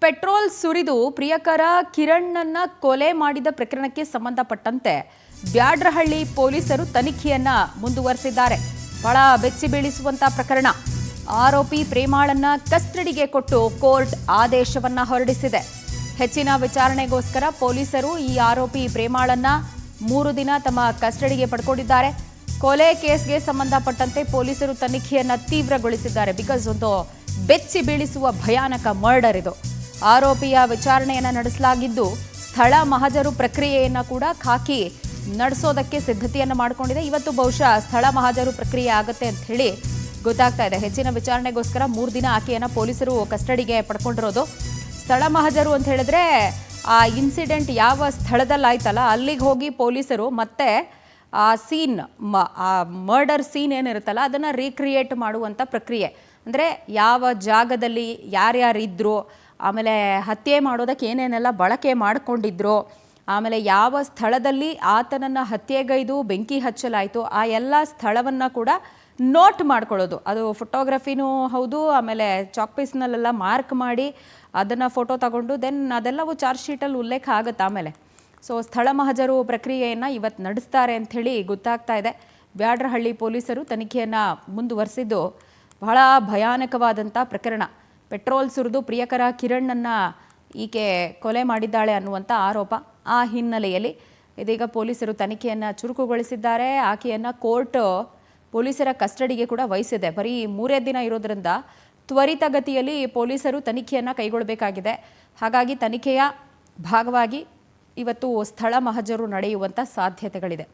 Petrol ಸುರಿದು ಪ್ರಿಯಕರ ಕಿರಣ್ನನ್ನ ಕೊಲೆ ಮಾಡಿದ ಪ್ರಕರಣಕ್ಕೆ ಸಂಬಂಧಪಟ್ಟಂತೆ ಬ್ಯಾಡ್ರಹಳ್ಳಿ ಪೊಲೀಸರು ತನಿಖೆಯನ್ನ ಮುಂದುವರೆಸಿದ್ದಾರೆ. ಬಹಳ ಬೆಚ್ಚಿ ಬೀಳಿಸುವಂತ ಪ್ರಕರಣ. ಆರೋಪಿ ಪ್ರೇಮಾಳನ್ನ ಕಸ್ಟಡಿಗೆ ಕೊಟ್ಟು ಕೋರ್ಟ್ ಆದೇಶವನ್ನ ಹೊರಡಿಸಿದೆ. ಹೆಚ್ಚಿನ ವಿಚಾರಣೆಗೋಸ್ಕರ ಪೊಲೀಸರು ಈ ಆರೋಪಿ ಪ್ರೇಮಾಳನ್ನ 3 ದಿನ ತಮ್ಮ ಕಸ್ಟಡಿಗೆ ಪಡ್ಕೊಂಡಿದ್ದಾರೆ. ಕೊಲೆ ಕೇಸ್ಗೆ ಸಂಬಂಧಪಟ್ಟಂತೆ ಪೊಲೀಸರು ತನಿಖೆಯನ್ನ ತೀವ್ರಗೊಳಿಸಿದ್ದಾರೆ. ಬಿಕಾಸ್ ಒಂದು ಬೆಚ್ಚಿ ಬೀಳಿಸುವ ಭಯಾನಕ ಮರ್ಡರ್ ಇದು. ಆರೋಪಿಯ ವಿಚಾರಣೆಯನ್ನ ನಡೆಸಲಾಗಿದ್ದು ಸ್ಥಳ ಮಹಜರು ಪ್ರಕ್ರಿಯೆಯನ್ನ ಕೂಡ ಖಾಕಿ ನಡೆಸೋದಕ್ಕೆ ಸಿದ್ಧತೆಯನ್ನ ಮಾಡಿಕೊಂಡಿದೆ. ಇವತ್ತು ಬಹುಶಃ ಸ್ಥಳ ಮಹಜರು ಪ್ರಕ್ರಿಯೆ ಆಗುತ್ತೆ ಅಂತ ಹೇಳಿ ಗೊತ್ತಾಗ್ತಾ ಇದೆ. ಹೆಚ್ಚಿನ ವಿಚಾರಣೆಗೋಸ್ಕರ 3 ದಿನ ಆಕೆಯನ್ನ ಪೊಲೀಸರು ಕಸ್ಟಡಿಗೆ ಪಡ್ಕೊಂಡಿರೋದು. ಸ್ಥಳ ಮಹಜರು ಅಂತ ಹೇಳಿದ್ರೆ ಆ ಇನ್ಸಿಡೆಂಟ್ ಯಾವ ಸ್ಥಳದಲ್ಲಿ ಆಯ್ತಲ್ಲ ಅಲ್ಲಿಗೆ ಹೋಗಿ ಪೊಲೀಸರು ಮತ್ತೆ ಆ ಸೀನ್ ಆ ಮರ್ಡರ್ ಸೀನ್ ಏನಿರುತ್ತಲ್ಲ ಅದನ್ನು ರೀಕ್ರಿಯೇಟ್ ಮಾಡುವಂಥ ಪ್ರಕ್ರಿಯೆ. ಅಂದರೆ ಯಾವ ಜಾಗದಲ್ಲಿ ಯಾರ್ಯಾರಿದ್ರು, ಆಮೇಲೆ ಹತ್ಯೆ ಮಾಡೋದಕ್ಕೆ ಏನೇನೆಲ್ಲ ಬಳಕೆ ಮಾಡಿಕೊಂಡಿದ್ರು, ಆಮೇಲೆ ಯಾವ ಸ್ಥಳದಲ್ಲಿ ಆತನನ್ನು ಹತ್ಯೆಗೈದು ಬೆಂಕಿ ಹಚ್ಚಲಾಯಿತು, ಆ ಎಲ್ಲ ಸ್ಥಳವನ್ನು ಕೂಡ ನೋಟ್ ಮಾಡ್ಕೊಳ್ಳೋದು. ಅದು ಫೋಟೋಗ್ರಫಿನೂ ಹೌದು, ಆಮೇಲೆ ಚಾಕ್ ಪೀಸ್ನಲ್ಲೆಲ್ಲ ಮಾರ್ಕ್ ಮಾಡಿ ಅದನ್ನು ಫೋಟೋ ತಗೊಂಡು ದೆನ್ ಅದೆಲ್ಲವೂ ಚಾರ್ಜ್ ಶೀಟಲ್ಲಿ ಉಲ್ಲೇಖ ಆಗುತ್ತೆ ಆಮೇಲೆ. ಸೊ ಸ್ಥಳ ಮಹಜರು ಪ್ರಕ್ರಿಯೆಯನ್ನು ಇವತ್ತು ನಡೆಸ್ತಾರೆ ಅಂಥೇಳಿ ಗೊತ್ತಾಗ್ತಾ ಇದೆ. ಬ್ಯಾಡ್ರಹಳ್ಳಿ ಪೊಲೀಸರು ತನಿಖೆಯನ್ನು ಮುಂದುವರೆಸಿದ್ದು ಬಹಳ ಭಯಾನಕವಾದಂಥ ಪ್ರಕರಣ. ಪೆಟ್ರೋಲ್ ಸುರಿದು ಪ್ರಿಯಕರ ಕಿರಣ್ಣನ್ನು ಈಕೆ ಕೊಲೆ ಮಾಡಿದ್ದಾಳೆ ಅನ್ನುವಂಥ ಆರೋಪ. ಆ ಹಿನ್ನೆಲೆಯಲ್ಲಿ ಇದೀಗ ಪೊಲೀಸರು ತನಿಖೆಯನ್ನು ಚುರುಕುಗೊಳಿಸಿದ್ದಾರೆ. ಆಕೆಯನ್ನು ಕೋರ್ಟ್ ಪೊಲೀಸರ ಕಸ್ಟಡಿಗೆ ಕೂಡ ವಹಿಸಿದೆ. ಬರೀ 3 ದಿನ ಇರೋದ್ರಿಂದ ತ್ವರಿತಗತಿಯಲ್ಲಿ ಪೊಲೀಸರು ತನಿಖೆಯನ್ನು ಕೈಗೊಳ್ಳಬೇಕಾಗಿದೆ. ಹಾಗಾಗಿ ತನಿಖೆಯ ಭಾಗವಾಗಿ ಇವತ್ತು ಸ್ಥಳ ಮಹಜರು ನಡೆಯುವಂಥ ಸಾಧ್ಯತೆಗಳಿದೆ.